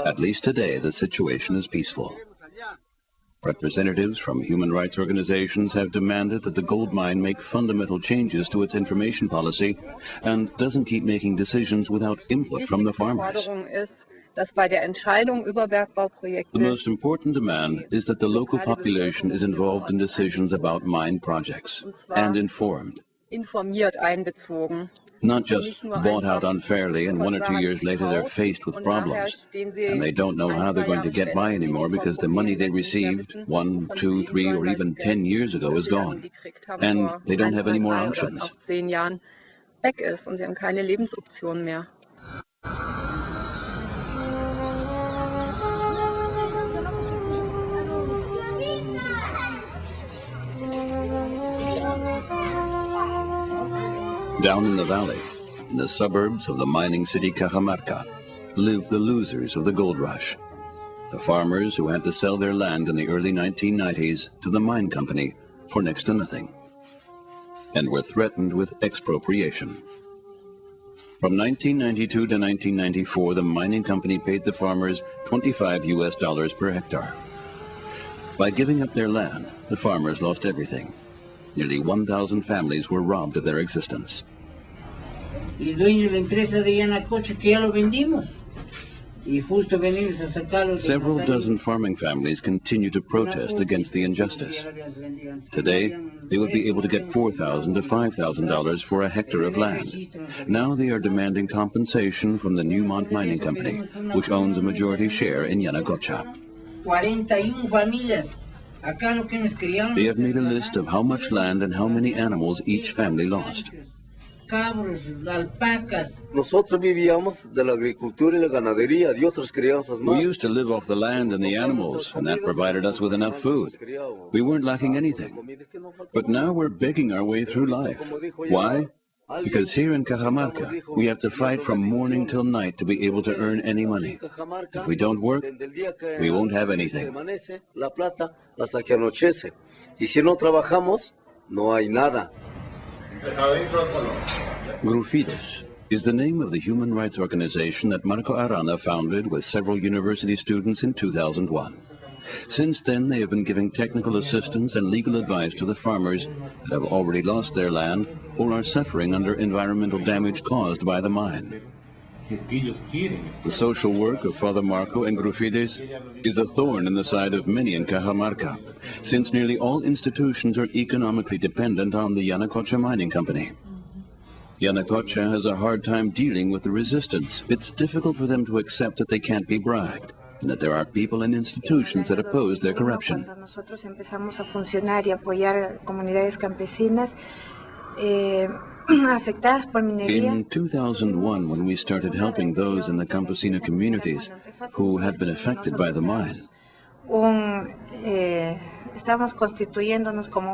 At least today, the situation is peaceful. Representatives from human rights organizations have demanded that the gold mine make fundamental changes to its information policy and doesn't keep making decisions without input from the farmers. The most important demand is that the local population is involved in decisions about mine projects and informed. Not just bought out unfairly and 1 or 2 years later they're faced with problems and they don't know how they're going to get by anymore because the money they received 1, 2, 3 or even 10 years ago is gone and they don't have any more options. Down in the valley, in the suburbs of the mining city Cajamarca, live the losers of the gold rush. The farmers who had to sell their land in the early 1990s to the mine company for next to nothing, and were threatened with expropriation. From 1992 to 1994, the mining company paid the farmers $25 per hectare. By giving up their land, the farmers lost everything. Nearly 1,000 families were robbed of their existence. Several dozen farming families continue to protest against the injustice. Today, they would be able to get $4,000 to $5,000 for a hectare of land. Now they are demanding compensation from the Newmont Mining Company, which owns a majority share in Yanacocha. 41 familias. They have made a list of how much land and how many animals each family lost. Nosotros vivíamos de la agricultura y la ganadería y otras crianzas más. We used to live off the land and the animals, and that provided us with enough food. We weren't lacking anything. But now we're begging our way through life. Why? Because here in Cajamarca, we have to fight from morning till night to be able to earn any money. If we don't work, we won't have anything. La plata hasta que anochece. Y si no trabajamos, no hay nada. Grufides is the name of the human rights organization that Marco Arana founded with several university students in 2001. Since then, they have been giving technical assistance and legal advice to the farmers that have already lost their land or are suffering under environmental damage caused by the mine. The social work of Father Marco and Grufides is a thorn in the side of many in Cajamarca, since nearly all institutions are economically dependent on the Yanacocha Mining Company. Yanacocha has a hard time dealing with the resistance. It's difficult for them to accept that they can't be bribed, and that there are people and institutions that oppose their corruption. Nosotros empezamos a funcionar y apoyar comunidades campesinas afectadas por minería. In 2001, when we started helping those in the campesino communities who had been affected by the mine,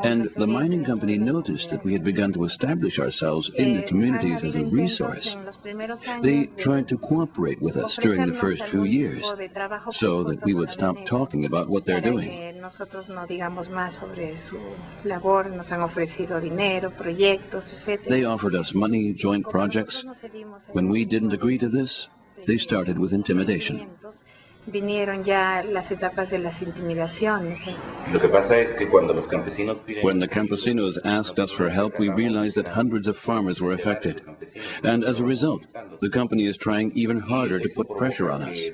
and the mining company noticed that we had begun to establish ourselves in the communities as a resource, they tried to cooperate with us during the first few years so that we would stop talking about what they're doing. They offered us money, joint projects. When we didn't agree to this, they started with intimidation. Vinieron ya las etapas de las intimidaciones. Lo que pasa es que cuando los campesinos piden... When the campesinos asked us for help, we realized that hundreds of farmers were affected. And as a result, the company is trying even harder to put pressure on us.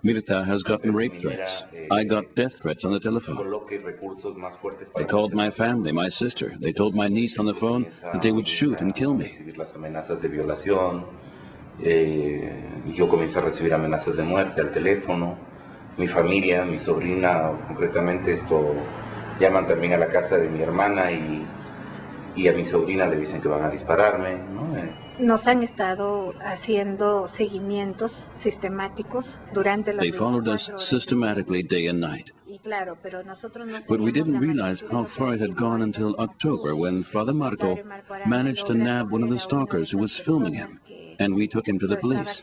Mirta has gotten rape threats. I got death threats on the telephone. They called my family, my sister. They told my niece on the phone that they would shoot and kill me. Yo comencé a recibir amenazas de muerte al teléfono. Mi familia, mi sobrina, concretamente llaman también a la casa de mi hermana y a mi sobrina le dicen que van a dispararme, ¿no? Nos han estado haciendo seguimientos sistemáticos durante las 24 horas. They followed us systematically day and night. But we didn't realize how far it had gone until October, when Father Marco managed to nab one of the stalkers who was filming him, and we took him to the police.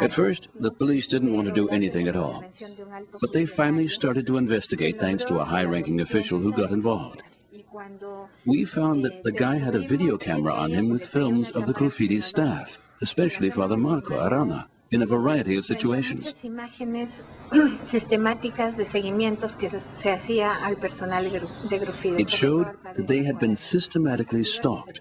At first, the police didn't want to do anything at all, but they finally started to investigate thanks to a high-ranking official who got involved. We found that the guy had a video camera on him with films of the graffiti's staff, especially Father Marco Arana, in a variety of situations. Imágenes sistemáticas de seguimientos que se hacía al personal de Grufides. It showed that they had been systematically stalked.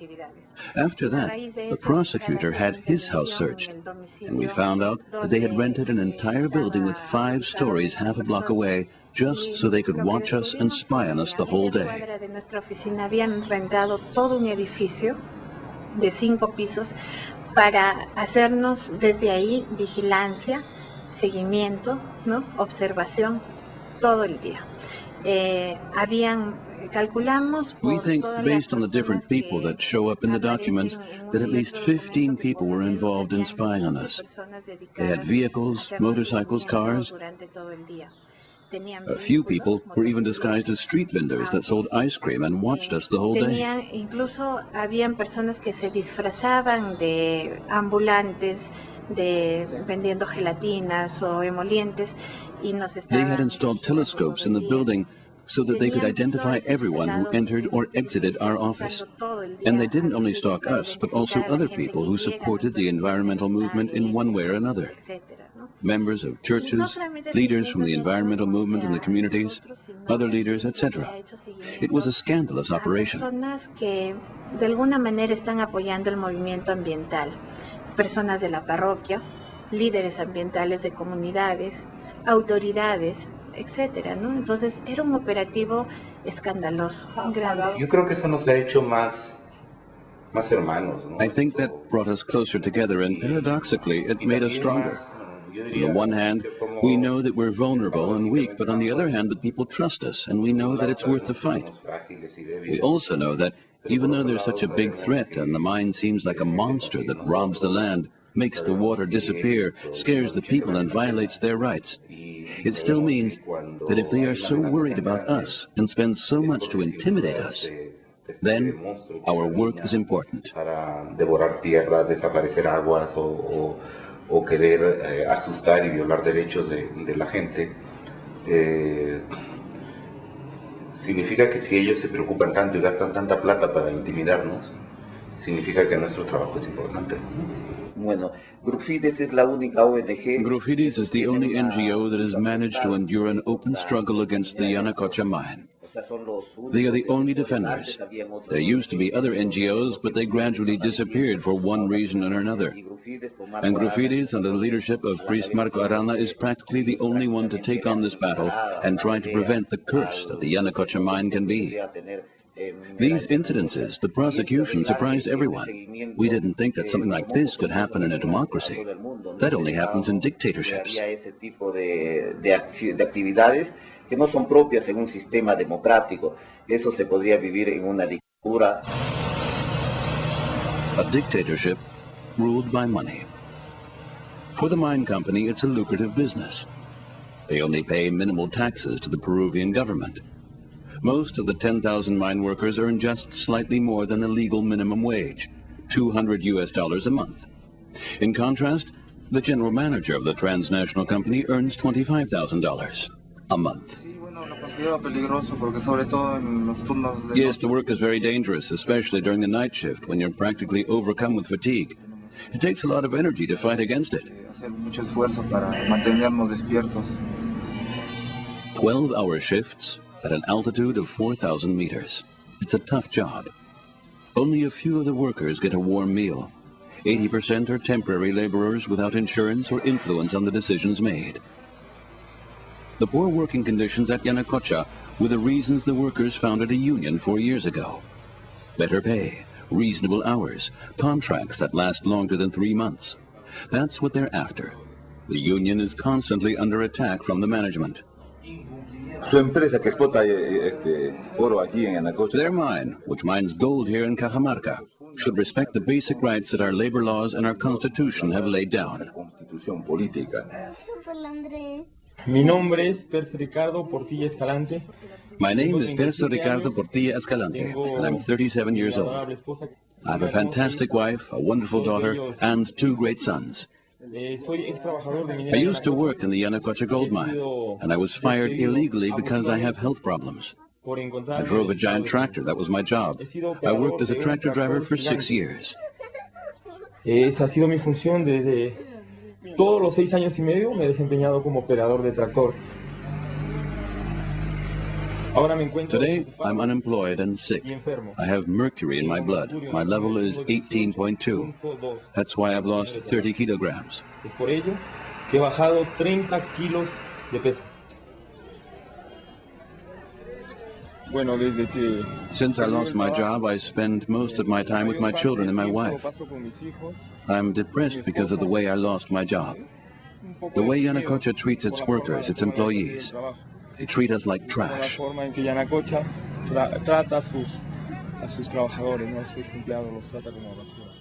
After that, the prosecutor had his house searched, and we found out that they had rented an entire building with 5 stories half a block away just so they could watch us and spy on us the whole day. De nuestra oficina habían rentado todo un edificio de 5 pisos para hacernos desde ahí vigilancia, seguimiento, ¿no? Observación todo el día. Calculamos We think, based on the different people that show up in the documents, that at least 15 people were involved in spying on us. They had vehicles, motorcycles, cars. A few people were even disguised as street vendors that sold ice cream and watched us the whole day. Incluso habían personas que se disfrazaban de ambulantes, vendiendo gelatinas o emolientes, y nos estaban... They had installed telescopes in the building so that they could identify everyone who entered or exited our office. And they didn't only stalk us, but also other people who supported the environmental movement in one way or another. Members of churches, leaders from the environmental movement in the communities, other leaders, etc. It was a scandalous operation. Personas que de alguna manera están apoyando el movimiento ambiental, personas de la parroquia, líderes ambientales de comunidades, autoridades, etcétera, ¿no? Entonces era un operativo escandaloso, grande. Yo creo que eso nos ha hecho más hermanos, ¿no? I think that brought us closer together, and paradoxically, it made us stronger. On the one hand, we know that we're vulnerable and weak, but on the other hand, that people trust us, and we know that it's worth the fight. We also know that even though there's such a big threat and the mine seems like a monster that robs the land, makes the water disappear, scares the people and violates their rights, it still means that if they are so worried about us and spend so much to intimidate us, then our work is important. Para devorar tierras, desaparecer aguas o querer asustar y violar derechos de la gente, significa que si ellos se preocupan tanto y gastan tanta plata para intimidarnos, significa que nuestro trabajo es importante. Bueno, Grufides es la única ONG. Grufides is the only NGO that has managed to endure an open struggle against the Yanacocha mine. They are the only defenders. There used to be other NGOs, but they gradually disappeared for one reason or another. And Grufides, under the leadership of priest Marco Arana, is practically the only one to take on this battle and try to prevent the curse that the Yanacocha mine can be. These incidences, the prosecution, surprised everyone. We didn't think that something like this could happen in a democracy. That only happens in dictatorships. Ese tipo de actividades que no son propias en un sistema democrático. Eso se podría vivir en una dictadura. A dictatorship ruled by money. For the mine company, it's a lucrative business. They only pay minimal taxes to the Peruvian government. Most of the 10,000 mine workers earn just slightly more than the legal minimum wage, $200 a month. In contrast, the general manager of the transnational company earns $25,000 a month. Yes, the work is very dangerous, especially during the night shift when you're practically overcome with fatigue. It takes a lot of energy to fight against it. 12-hour shifts at an altitude of 4,000 meters. It's a tough job. Only a few of the workers get a warm meal. 80% are temporary laborers without insurance or influence on the decisions made. The poor working conditions at Yanacocha were the reasons the workers founded a union 4 years ago. Better pay, reasonable hours, contracts that last longer than 3 months. That's what they're after. The union is constantly under attack from the management. Su empresa que explota oro aquí en Yanacocha. Their mine, which mines gold here in Cajamarca, should respect the basic rights that our labor laws and our constitution have laid down. Constitución política. Mi nombre es Percio Ricardo Portilla Escalante. My name is Percio Ricardo Portilla Escalante, and I'm 37 years old. I have a fantastic wife, a wonderful daughter, and 2 great sons. I used to work in the Yanacocha gold mine, and I was fired illegally because I have health problems. por encontrar. I drove a giant tractor. That was my job. I worked as a tractor driver for 6 years. Esa ha sido mi función desde todos los 6 años y medio. Me he desempeñado como operador de tractor. Ahora me encuentro Today, desocupado I'm unemployed and sick. y enfermo. I have mercury in my blood. My level is 18.2. That's why I've lost 30 kilograms. Es por ello que he bajado 30 kilos de peso. Bueno, desde que Since I lost my job, I spend most of my time with my children and my wife. I'm depressed because of the way I lost my job. The way Yanacocha treats its workers, its employees. They treat us like La trash. forma en que Yanacocha trata a sus trabajadores, ¿no? A sus empleados, los trata como basura.